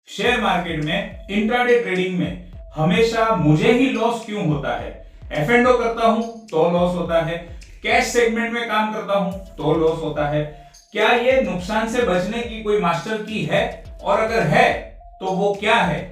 Share market में intraday trading में हमेशा मुझे ही लॉस क्यों होता है? एफ&ओ करता हूं तो लॉस होता है, कैश सेगमेंट में काम करता हूं तो लॉस होता है। क्या ये नुकसान से बचने की कोई मास्टर की है? और अगर है तो वो क्या है?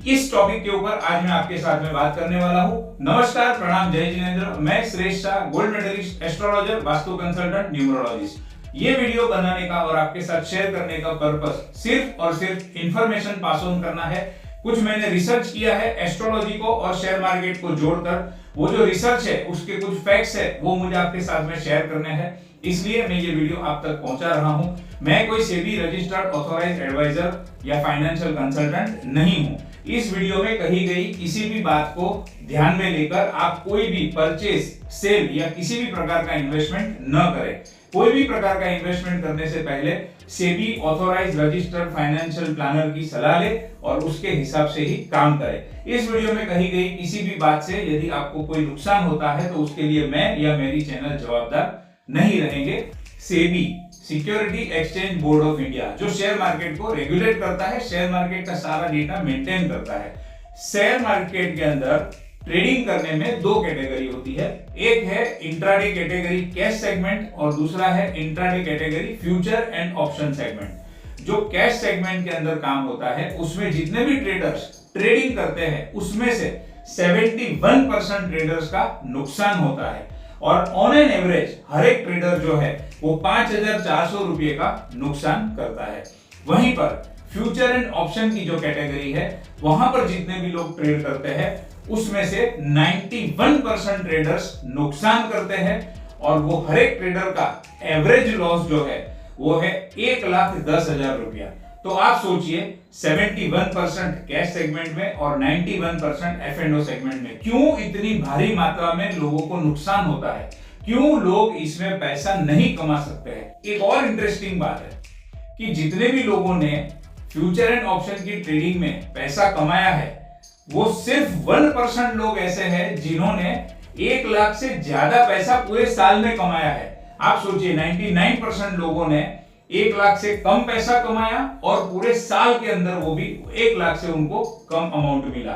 इस टॉपिक के ऊपर आज मैं आपके साथ में बात करने वाला हूं। नमस्कार, प्रणाम, जय जिनेंद्र। मैं Shreshth Shah, gold medalist, astrologer, vastu consultant, numerologist. ये वीडियो बनाने का और आपके साथ शेयर करने का पर्पस सिर्फ और सिर्फ इंफॉर्मेशन पास ऑन करना है। कुछ मैंने रिसर्च किया है एस्ट्रोलॉजी को और शेयर मार्केट को जोड़कर। वो जो रिसर्च है उसके कुछ फैक्ट्स है वो मुझे आपके साथ में शेयर करने हैं, इसलिए मैं ये वीडियो आप तक पहुंचा रहा हूं। मैं कोई सेबी रजिस्टर्ड ऑथोराइज्ड एडवाइजर या फाइनेंशियल कंसल्टेंट नहीं हूं। इस वीडियो में कही गई किसी भी बात को ध्यान में लेकर आप कोई भी परचेज, सेल या किसी भी प्रकार का इन्वेस्टमेंट न करें। कोई भी प्रकार का इन्वेस्टमेंट करने से पहले SEBI authorised registered financial planner की सलाह ले और उसके हिसाब से ही काम करें। इस वीडियो में कही गई किसी भी बात से यदि आपको कोई नुकसान होता है तो उसके लिए मैं या मेरी चैनल जवाबदार नहीं रहेंगे। SEBI, security exchange board of India, जो शेयर मार्केट को रेगुलेट करता है, शेयर मार्केट का सारा डेटा मेंटेन करता है। शेयर मार्केट के अंदर ट्रेडिंग करने में दो कैटेगरी होती है। एक है इंट्राडे कैटेगरी कैश सेगमेंट और दूसरा है intraday category future and option segment. जो कैश सेगमेंट के अंदर काम होता है उसमें जितने भी ट्रेडर्स ट्रेडिंग करते हैं उसमें से 71% ट्रेडर्स का नुकसान होता है और ऑन एन एवरेज हर एक ट्रेडर जो है वो 5,400 रुपए का नुकसान करता है। वहीं पर फ्यूचर एंड ऑप्शन की जो कैटेगरी है वहां पर जितने भी लोग ट्रेड करते हैं उसमें से 91% ट्रेडर्स नुकसान करते हैं और वो हर एक ट्रेडर का एवरेज लॉस जो है वो है 1,10,000 रुपया। तो आप सोचिए 71% कैश सेगमेंट में और 91% एफ&ओ सेगमेंट में क्यों इतनी भारी मात्रा में लोगों को नुकसान होता है, क्यों लोग इसमें पैसा नहीं कमा सकते हैं। एक और इंटरेस्टिंग बात है कि जितने भी लोगों ने फ्यूचर एंड ऑप्शन की ट्रेडिंग में पैसा कमाया है वो सिर्फ 1% लोग ऐसे हैं जिन्होंने 1 लाख से ज्यादा पैसा पूरे साल में कमाया है। आप सोचिए 99% लोगों ने 1 लाख से कम पैसा कमाया और पूरे साल के अंदर वो भी 1 लाख से उनको कम अमाउंट मिला।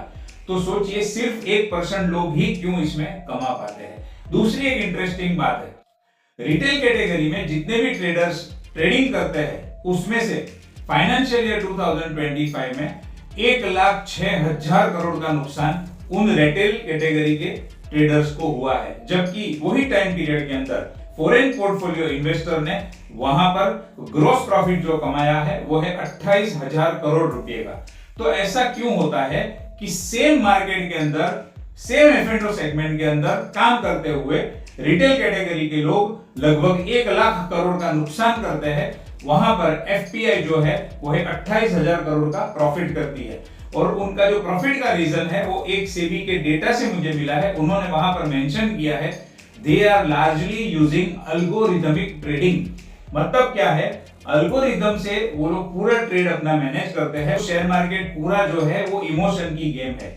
तो सोचिए सिर्फ 1% लोग ही क्यों इसमें कमा पाते हैं। दूसरी एक इंटरेस्टिंग बात है, रिटेल कैटेगरी में जितने भी ट्रेडर्स ट्रेडिंग करते हैं उसमें से फाइनेंशियल ईयर 2025 में 1,06,000 करोड़ का नुकसान उन रिटेल कैटेगरी के ट्रेडर्स को हुआ है, जबकि वही टाइम पीरियड के अंदर फॉरेन पोर्टफोलियो इन्वेस्टर ने वहां पर ग्रॉस प्रॉफिट जो कमाया है वो है 28,000 करोड़ रुपए का। तो ऐसा क्यों होता है कि सेम मार्केट के अंदर, सेम एफ&ओ सेगमेंट के अंदर काम करते हुए रिटेल कैटेगरी के लोग लगभग 1 लाख करोड़ का नुकसान करते हैं, वहां पर एफपीआई जो है वो है 28,000 करोड़ का प्रॉफिट करती है। और उनका जो प्रॉफिट का रीजन है वो एक सेबी के डेटा से मुझे मिला है। उन्होंने वहां पर मेंशन किया है they are largely using algorithmic trading. मतलब क्या है, अल्गोरिथम से वो लोग पूरा ट्रेड अपना मैनेज करते हैं। शेयर मार्केट पूरा जो है वो इमोशन की गेम है।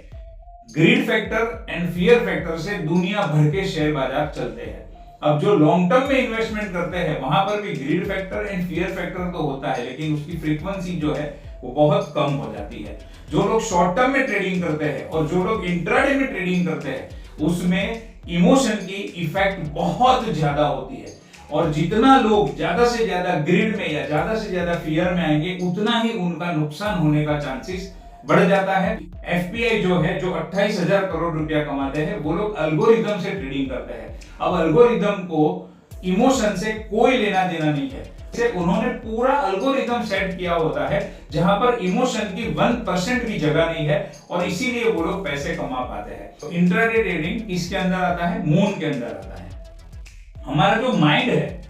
Greed factor and fear factor से दुनिया भर के शेयर बाजार चलते हैं। अब जो लॉन्ग टर्म में इन्वेस्टमेंट करते हैं वहां पर भी greed factor and fear factor तो होता है, लेकिन उसकी फ्रीक्वेंसी जो है वो बहुत कम हो जाती है। जो लोग शॉर्ट टर्म में ट्रेडिंग करते हैं और जो लोग इंट्राडे में ट्रेडिंग करते हैं उसमें इमोशन की इफेक्ट बहुत ज्यादा होती है और जितना लोग ज्यादा से ज्यादा ग्रीड में या ज्यादा से ज्यादा फियर में आएंगे उतना ही उनका नुकसान होने का चांसेस बढ़ जाता है। एफपीआई जो है, जो 28,000 करोड़ रुपया कमाते हैं, वो लोग अल्गोरिथम से ट्रेडिंग करते हैं। अब अल्गोरिथम को इमोशन से कोई लेना देना नहीं है। उन्होंने पूरा अल्गोरिथम सेट किया होता है जहां पर इमोशन की 1% भी जगह नहीं है और इसीलिए वो लोग पैसे कमा पाते हैं। तो इंट्राडे ट्रेडिंग किसके अंदर आता है? मून के अंदर आता है। हमारा जो माइंड है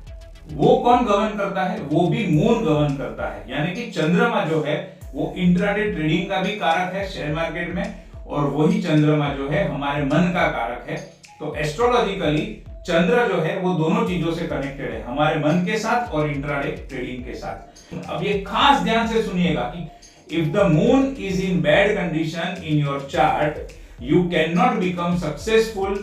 वो कौन गवर्न करता है? वो भी मून गवर्न करता है। यानी कि चंद्रमा जो है वो इंट्राडे ट्रेडिंग का भी कारक है शेयर मार्केट में और वही चंद्रमा जो है हमारे मन का कारक है। तो एस्ट्रोलॉजिकली चंद्र जो है वो दोनों चीजों से कनेक्टेड है, हमारे मन के साथ और इंट्राडे ट्रेडिंग के साथ। अब ये खास ध्यान से सुनिएगा कि if the moon is in bad condition in your chart you can not become successful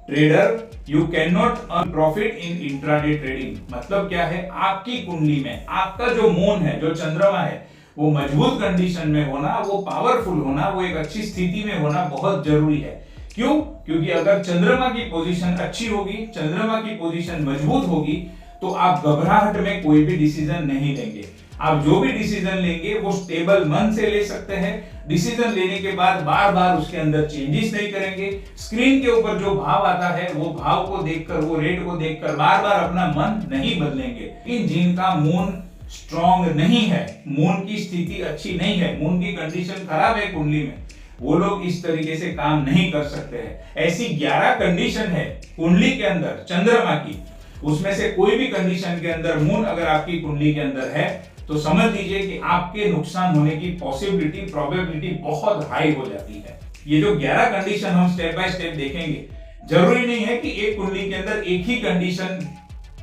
trader, you can not earn profit in intraday trading. मतलब क्या है, आपकी कुंडली में आपका जो मून है, जो चंद्रमा है, वो मजबूत कंडीशन में होना, वो पावरफुल होना, वो एक अच्छी स्थिति में होना बहुत जरूरी है। क्यों? क्योंकि अगर चंद्रमा की पोजीशन अच्छी होगी, चंद्रमा की पोजीशन मजबूत होगी, तो आप घबराहट में कोई भी डिसीजन नहीं लेंगे। आप जो भी डिसीजन लेंगे वो स्टेबल मन से ले सकते हैं। डिसीजन लेने के बाद बार बार उसके अंदर चेंजेस नहीं करेंगे। स्क्रीन के ऊपर जो भाव आता है वो भाव को देखकर, वो रेट को देखकर बार बार अपना मन नहीं बदलेंगे। इन जिनका मून स्ट्रॉन्ग नहीं है, मून की स्थिति अच्छी नहीं है, मून की कंडीशन खराब है कुंडली में, वो लोग इस तरीके से काम नहीं कर सकते हैं। ऐसी 11 कंडीशन है कुंडली के अंदर चंद्रमा की, उसमें से कोई भी कंडीशन के अंदर मून अगर आपकी कुंडली के अंदर है तो समझ लीजिए कि आपके नुकसान होने की पॉसिबिलिटी, प्रोबेबिलिटी बहुत हाई हो जाती है। ये जो 11 कंडीशन हम स्टेप बाय स्टेप देखेंगे, जरूरी नहीं है कि एक कुंडली के अंदर एक ही कंडीशन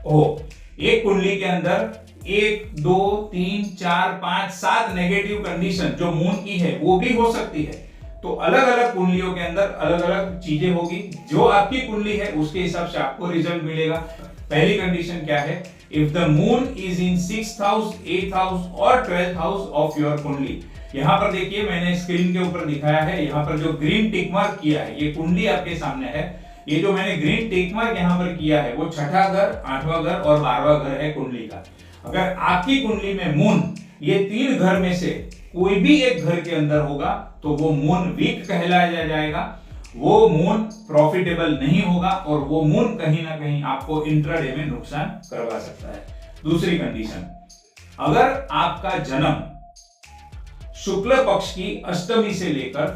हो। एक कुंडली के अंदर 1, 2, 3, 4, 5, 7 नेगेटिव कंडीशन जो मून की है वो भी हो सकती है। तो अलग अलग कुंडलियों के अंदर अलग अलग चीजें होगी। जो आपकी कुंडली है उसके हिसाब से आपको रिजल्ट मिलेगा। पहली कंडीशन क्या है? If the moon is in 6th house, 8th house और 12th हाउस ऑफ योर कुंडली। यहाँ पर देखिए, मैंने स्क्रीन के ऊपर दिखाया है, यहाँ पर जो ग्रीन टिक मार्क किया है, ये कुंडली आपके सामने है। ये जो मैंने ग्रीन टिक मार्क यहाँ पर किया है वो 6ठा घर, 8वां घर और 12वां घर है कुंडली का। अगर आपकी कुंडली में मून ये 3 घर में से कोई भी एक घर के अंदर होगा तो वो मून वीक कहलाया जाएगा, वो मून प्रॉफिटेबल नहीं होगा और वो मून कहीं ना कहीं आपको इंट्राडे में नुकसान करवा सकता है। दूसरी कंडीशन, अगर आपका जन्म शुक्ल पक्ष की अष्टमी से लेकर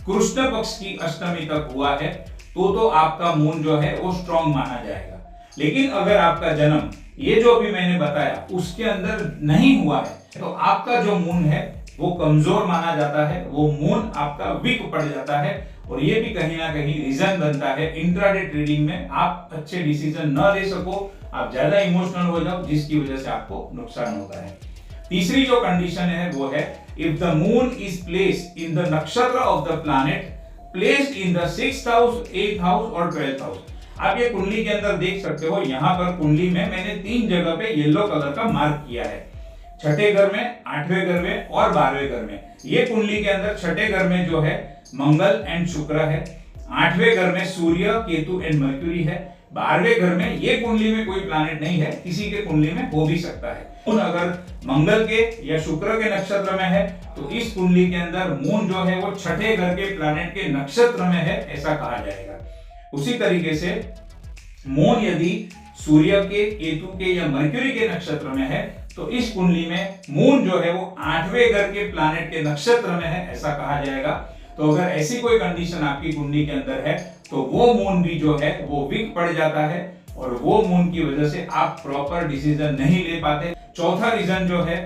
कृष्ण पक्ष की अष्टमी तक हुआ है तो आपका मून जो है वो स्ट्रॉन्ग माना जाएगा। लेकिन अगर आपका जन्म ये जो अभी मैंने बताया उसके अंदर नहीं हुआ है तो आपका जो मून है वो कमजोर माना जाता है, वो मून आपका वीक पड़ जाता है और ये भी कहीं ना कहीं रीजन बनता है इंट्राडे ट्रेडिंग में आप अच्छे डिसीजन न ले सको, आप ज्यादा इमोशनल हो जाओ, जिसकी वजह से आपको नुकसान होता है। तीसरी जो कंडीशन है वो है if the moon is placed in the nakshatra of the planet placed in the 6th house, 8th house और 12th हाउस। आप ये कुंडली के अंदर देख सकते हो, यहाँ पर कुंडली में मैंने 3 जगह पे येलो कलर का मार्क किया है, 6ठे घर में, 8वें घर में और 12वें घर में। ये कुंडली के अंदर 6ठे घर में जो है मंगल एंड शुक्र है, 8वें घर में सूर्य, केतु एंड मर्क्यूरी है, 12वें घर में ये कुंडली में कोई प्लैनेट नहीं है, किसी के कुंडली में हो भी सकता है। मून अगर मंगल के या शुक्र के नक्षत्र में है तो इस कुंडली के अंदर मून जो है वो 6ठे घर के प्लैनेट के नक्षत्र में है, ऐसा कहा जाएगा। उसी तरीके से मून यदि सूर्य के, केतु के या मर्क्यूरी के नक्षत्र में है तो इस कुंडली में मून जो है वो 8वें घर के प्लैनेट के नक्षत्र में है, ऐसा कहा जाएगा। तो अगर ऐसी कोई कंडीशन आपकी कुंडली के अंदर है तो वो मून भी जो है वो वीक पड़ जाता है और वो मून की वजह से आप प्रॉपर डिसीजन नहीं ले पाते। चौथा रीजन जो है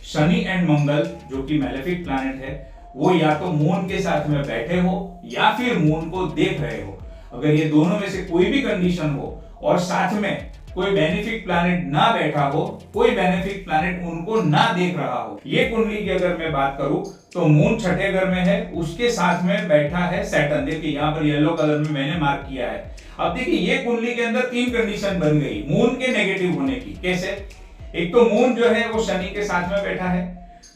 शनि एंड मंगल जो कि मैलेफिक प्लैनेट है, वो या तो मून के साथ में बैठे हो या फिर मून को देख रहे हो। अगर ये दोनों में से कोई भी कंडीशन हो और साथ में कोई बेनिफिक प्लैनेट ना बैठा हो, कोई बेनिफिक प्लैनेट उनको ना देख रहा हो, ये कुंडली की अगर मैं बात करूं तो मून 6ठे घर में है, उसके साथ में बैठा है सैटर्न। देखिए यहाँ पर येलो कलर में मैंने मार्क किया है। अब देखिए ये कुंडली के अंदर 3 कंडीशन बन गई मून के नेगेटिव होने की। कैसे? एक तो मून जो है वो शनि के साथ में बैठा है,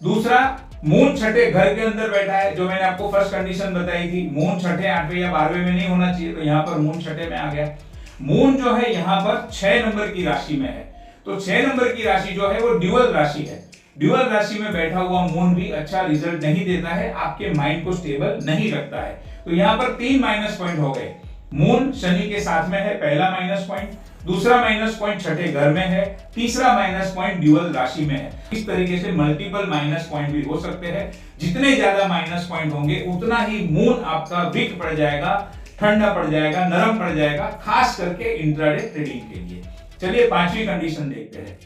दूसरा मून 6ठे घर के अंदर बैठा है, जो मैंने आपको फर्स्ट कंडीशन बताई थी, मून 6ठे, 8वें या 12वें में नहीं होना चाहिए, तो यहाँ पर मून 6ठे में आ गया। मून जो है यहाँ पर 6 नंबर की राशि में है, तो 6 नंबर की राशि जो है वो ड्यूअल राशि है। ड्यूअल राशि में बैठा हुआ मून भी अच्छा रिजल्ट नहीं देता है, आपके माइंड को स्टेबल नहीं रखता है। तो यहाँ पर 3 माइनस पॉइंट हो गए। मून शनि के साथ में है, पहला माइनस पॉइंट, दूसरा माइनस पॉइंट 6ठे घर में है, तीसरा माइनस पॉइंट ड्यूअल राशि में है। इस तरीके से मल्टीपल माइनस पॉइंट भी हो सकते हैं। जितने ज्यादा माइनस पॉइंट होंगे उतना ही मून आपका वीक पड़ जाएगा, ठंडा पड़ जाएगा, नरम पड़ जाएगा, खास करके इंट्राडे ट्रेडिंग के लिए। चलिए 5वीं कंडीशन देखते हैं।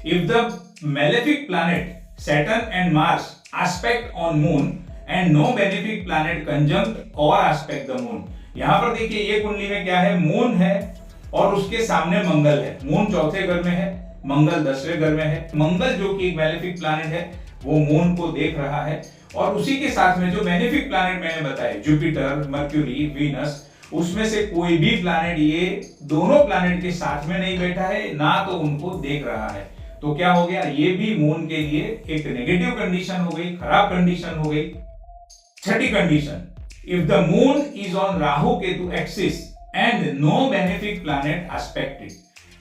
If the malefic planet Saturn and Mars aspect on moon and no benefic planet conjunct और एस्पेक्ट द मून। यहां पर देखिए ये कुंडली में क्या है, मून है और उसके सामने मंगल है। मून 4थे घर में है, मंगल 10वें घर में है। मंगल जो कि एक मैलेफिक प्लैनेट है वो मून को देख रहा है और उसी के साथ में जो बेनिफिक प्लैनेट मैंने बताए, जुपिटर, मर्क्यूरी, वीनस, उसमें से कोई भी प्लैनेट ये दोनों प्लैनेट के साथ में नहीं बैठा है, ना तो उनको देख रहा है। तो क्या हो गया, ये भी मून के लिए एक नेगेटिव कंडीशन हो गई, खराब कंडीशन हो गई। छठी condition, if the moon is on Rahu Ketu axis and no benefic planet aspected.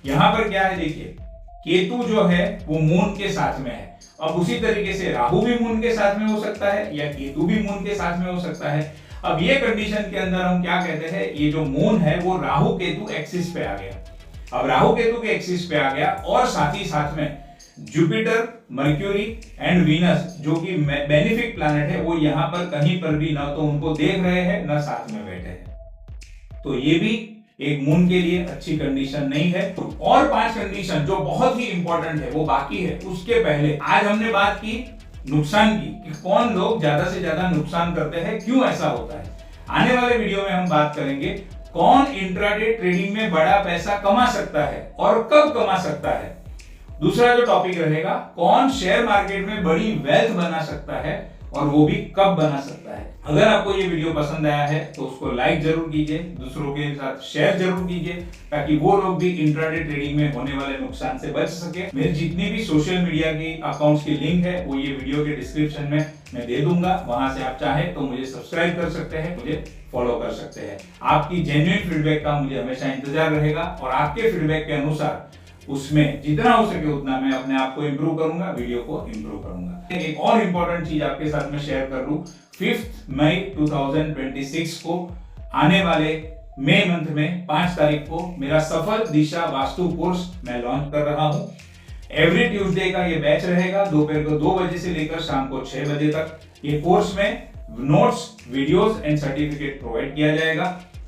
यहां पर क्या है, देखिए केतु जो है वो मून के साथ में है। अब उसी तरीके से राहु भी मून के साथ में हो सकता है या केतु भी मून के साथ में हो सकता है। अब ये कंडीशन के अंदर हम क्या कहते हैं, ये जो मून है वो राहु केतु एक्सिस पे आ गया। अब राहु केतु के एक्सिस पे आ गया और साथ ही साथ में जुपिटर, मर्क्यूरी एंड वीनस जो कि बेनिफिक प्लैनेट है वो यहाँ पर कहीं पर भी ना तो उनको देख रहे हैं ना साथ में बैठे हैं। तो ये भी एक मून के लिए अच्छी कंडीशन नहीं है। और 5 कंडीशन जो बहुत ही इंपॉर्टेंट है वो बाकी है। उसके पहले आज हमने बात की नुकसान की, कि कौन लोग ज्यादा से ज्यादा नुकसान करते हैं, क्यों ऐसा होता है। आने वाले वीडियो में हम बात करेंगे कौन इंट्राडे ट्रेडिंग में बड़ा पैसा कमा सकता है और कब कमा सकता है। दूसरा जो टॉपिक रहेगा, कौन शेयर मार्केट में बड़ी वेल्थ बना सकता है और वो भी कब बना सकता है। अगर आपको ये वीडियो पसंद आया है तो उसको लाइक जरूर कीजिए, दूसरों के साथ शेयर जरूर कीजिए, ताकि वो लोग भी इंट्राडे ट्रेडिंग में होने वाले नुकसान से बच सके। मेरी जितनी भी सोशल मीडिया की अकाउंट्स की लिंक है वो ये वीडियो के डिस्क्रिप्शन में मैं दे दूंगा, वहां से आप चाहे तो मुझे सब्सक्राइब कर सकते हैं, मुझे फॉलो कर सकते हैं। आपकी जेन्युइन फीडबैक का मुझे हमेशा इंतजार रहेगा और आपके फीडबैक के अनुसार उसमें जितना हो सके उतना मैं अपने आप को इंप्रूव करूंगा, वीडियो को इंप्रूव करूंगा। एक और इंपॉर्टेंट चीज आपके साथ में शेयर कर लूं, 5 मई 2026 को आने वाले मई मंथ में 5 तारीख को मेरा सफल दिशा वास्तु कोर्स मैं लॉन्च कर रहा हूं। एवरी ट्यूसडे का ये बैच रहेगा, दोपहर को 2 बजे से लेकर शाम को 6 बजे तक। ये कोर्स में notes, videos and certificate provide किया जाएगा।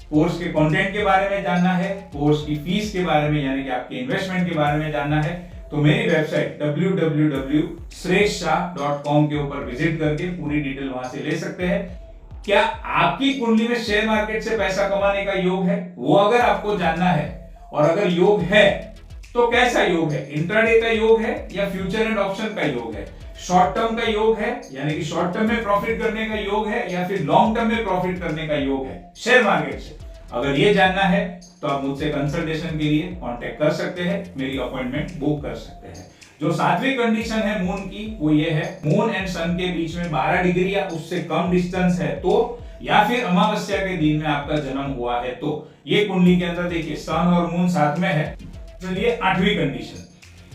कोर्स के कंटेंट के बारे में जानना है, कोर्स की फीस के बारे में यानी कि आपके इन्वेस्टमेंट के बारे में जानना है, तो मेरी वेबसाइट www.shreshshah.com के ऊपर विजिट करके पूरी डिटेल वहां से ले सकते हैं। क्या आपकी कुंडली में शेयर मार्केट से पैसा कमाने का योग है, वो अगर आपको जानना है, और अगर योग है तो कैसा योग है, इंट्राडे का योग है या फ्यूचर एंड ऑप्शन का योग है, शॉर्ट टर्म का योग है यानी कि शॉर्ट टर्म में प्रॉफिट करने का योग है या फिर लॉन्ग टर्म में प्रॉफिट करने का योग है शेयर मार्केट से, अगर ये जानना है तो आप मुझसे कंसल्टेशन के लिए कांटेक्ट कर सकते हैं, मेरी अपॉइंटमेंट बुक कर सकते हैं। जो 7वीं कंडीशन है मून की वो ये है, मून एंड सन के बीच में 12 डिग्री या उससे कम डिस्टेंस है तो, या फिर अमावस्या के दिन में आपका जन्म हुआ है तो। ये कुंडली के अंदर देखिए सन और मून साथ में है। चलिए 8वीं condition,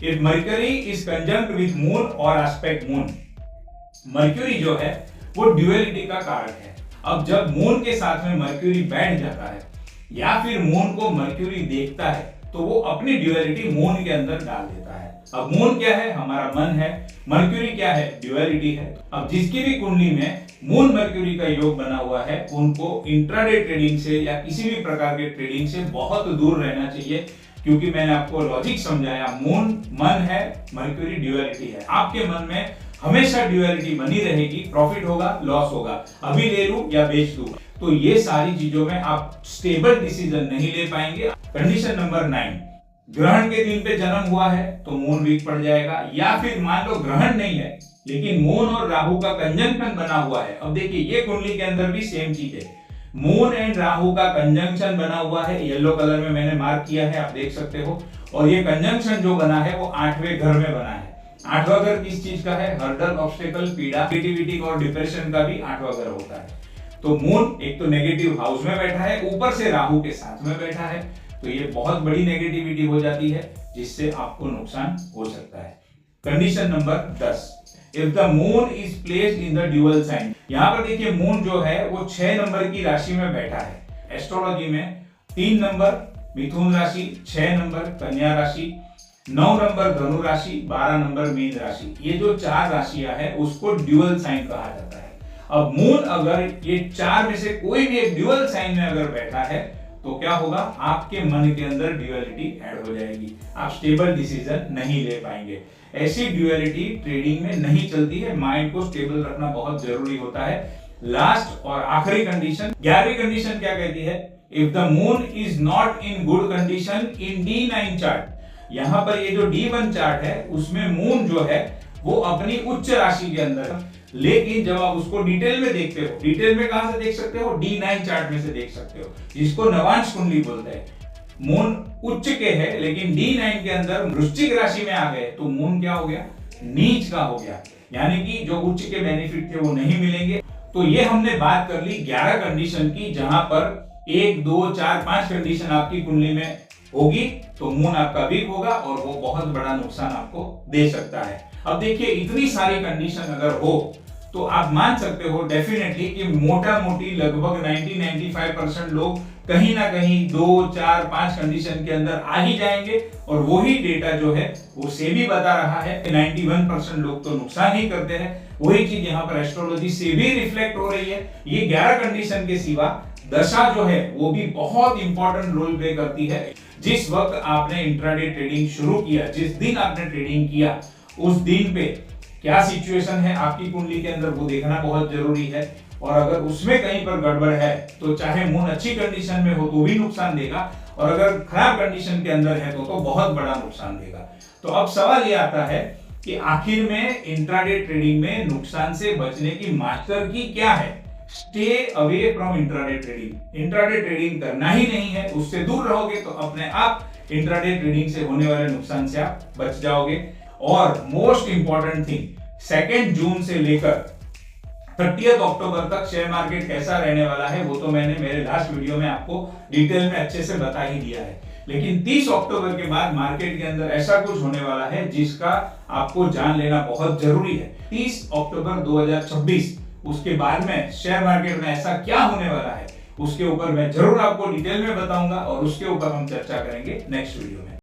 if Mercury is conjunct with moon और एस्पेक्ट मून। मर्क्यूरी जो है वो ड्यूअलिटी का कारक है। अब जब मून के साथ में मर्क्यूरी बैठ जाता है या फिर मून को मर्क्यूरी देखता है तो वो अपनी ड्यूअलिटी मून के अंदर डाल देता है। अब मून क्या है, हमारा मन है, मर्क्यूरी क्या है, ड्यूअलिटी है। अब जिसकी भी कुंडली में मून मर्क्यूरी का योग बना हुआ है उनको इंट्राडे ट्रेडिंग से या किसी भी प्रकार के ट्रेडिंग से बहुत दूर रहना चाहिए, क्योंकि मैंने आपको लॉजिक समझाया, मून मन है, मर्क्यूरी ड्यूअलिटी है। आपके मन में हमेशा ड्यूअलिटी बनी रहेगी, प्रॉफिट होगा लॉस होगा, अभी ले लूं या बेच दूं, तो ये सारी चीजों में आप स्टेबल डिसीजन नहीं ले पाएंगे। कंडीशन नंबर 9, ग्रहण के दिन पे जन्म हुआ है तो मून वीक पड़ जाएगा, या फिर मान लो ग्रहण नहीं है लेकिन मून और राहु का कंजंक्शन बना हुआ है। अब देखिए ये कुंडली के अंदर भी सेम चीज है, मून एंड राहु का कंजंक्शन बना हुआ है, येलो कलर में मैंने मार्क किया है, आप देख सकते हो। और ये कंजंक्शन जो बना है वो 8वें घर में बना है। 8वां घर किस चीज का है, हर्डल, ऑब्स्टेकल, पीड़ा, क्रिएटिविटी और डिप्रेशन का भी 8वां घर होता है। तो मून एक तो नेगेटिव हाउस में बैठा है, ऊपर से राहु के साथ में बैठा है, तो ये बहुत बड़ी नेगेटिविटी हो जाती है जिससे आपको नुकसान हो सकता है। Condition number 10, if the moon is placed in the dual sign. यहाँ पर देखिए मून जो है वो 6 नंबर की राशि में बैठा है। एस्ट्रोलॉजी में 3 नंबर मिथुन राशि, 6 नंबर कन्या राशि, 9 नंबर धनु राशि, 12 नंबर मीन राशि, ये जो 4 राशियां हैं उसको ड्यूअल साइन कहा जाता है। अब मून अगर ये 4 में से कोई भी एक ड्यूअल साइन में अगर बैठा है तो क्या होगा, आपके मन के अंदर ड्यूअलिटी ऐड हो जाएगी, आप स्टेबल डिसीजन नहीं ले पाएंगे। ऐसी ड्यूअलिटी ट्रेडिंग में नहीं चलती है, माइंड को स्टेबल रखना बहुत जरूरी होता है। लास्ट और आखिरी कंडीशन, 11वीं कंडीशन क्या कहती है, if the moon is not in good condition in D9 chart. यहाँ पर ये जो D1 चार्ट है उसमें मून जो है वो अपनी उच्च राशि के अंदर, लेकिन जब आप उसको डिटेल में देखते हो, डिटेल में कहां से देख सकते हो, D9 चार्ट में से देख सकते हो, जिसको नवांश कुंडली बोलते हैं। मून उच्च के है, लेकिन D9 के अंदर वृश्चिक राशि में आ गए तो मून क्या हो गया, नीच का हो गया, यानी कि जो उच्च के बेनिफिट थे वो नहीं मिलेंगे। तो ये हमने बात कर ली 11 कंडीशन की, जहां पर 1 2 4 5 कंडीशन आपकी कुंडली में होगी तो मून आपका वीक होगा और वो बहुत बड़ा नुकसान आपको दे सकता है। अब देखिए इतनी सारी कंडीशन अगर हो तो आप मान सकते हो डेफिनेटली कि मोटा मोटी लगभग 90-95% लोग कहीं ना कहीं 2 4 5 कंडीशन के अंदर आ ही जाएंगे। और वही डेटा जो है वो सेबी बता रहा है कि 91% लोग तो नुकसान ही करते हैं। वही चीज यहाँ पर एस्ट्रोलॉजी से भी रिफ्लेक्ट हो रही है। ये 11 कंडीशन के सिवा दशा जो है वो भी बहुत इंपॉर्टेंट रोल प्ले करती है। जिस वक्त आपने इंट्राडे ट्रेडिंग शुरू किया, जिस दिन आपने ट्रेडिंग किया, उस दिन पे क्या सिचुएशन है आपकी कुंडली के अंदर वो देखना बहुत जरूरी है। और अगर उसमें कहीं पर गड़बड़ है तो चाहे मून अच्छी कंडीशन में हो तो भी नुकसान देगा, और अगर खराब कंडीशन के अंदर है तो बहुत बड़ा नुकसान देगा। तो अब सवाल ये आता है कि आखिर में इंट्राडे ट्रेडिंग में नुकसान से बचने की मास्टर की क्या है। Stay away from intraday trading. Intraday trading करना ही नहीं है, उससे दूर रहोगे तो अपने आप इंट्राडे ट्रेडिंग से होने वाले नुकसान से आप बच जाओगे। और मोस्ट इंपॉर्टेंट थिंग, 2 जून से लेकर 30 अक्टूबर तक शेयर मार्केट कैसा रहने वाला है वो तो मैंने मेरे लास्ट वीडियो में आपको डिटेल में अच्छे से बता ही दिया है। लेकिन 30 अक्टूबर के बाद मार्केट के अंदर ऐसा कुछ होने वाला है जिसका आपको जान लेना बहुत जरूरी है। 30 अक्टूबर 2026 उसके बाद में शेयर मार्केट में ऐसा क्या होने वाला है उसके ऊपर मैं जरूर आपको डिटेल में बताऊंगा, और उसके ऊपर हम चर्चा करेंगे नेक्स्ट वीडियो में।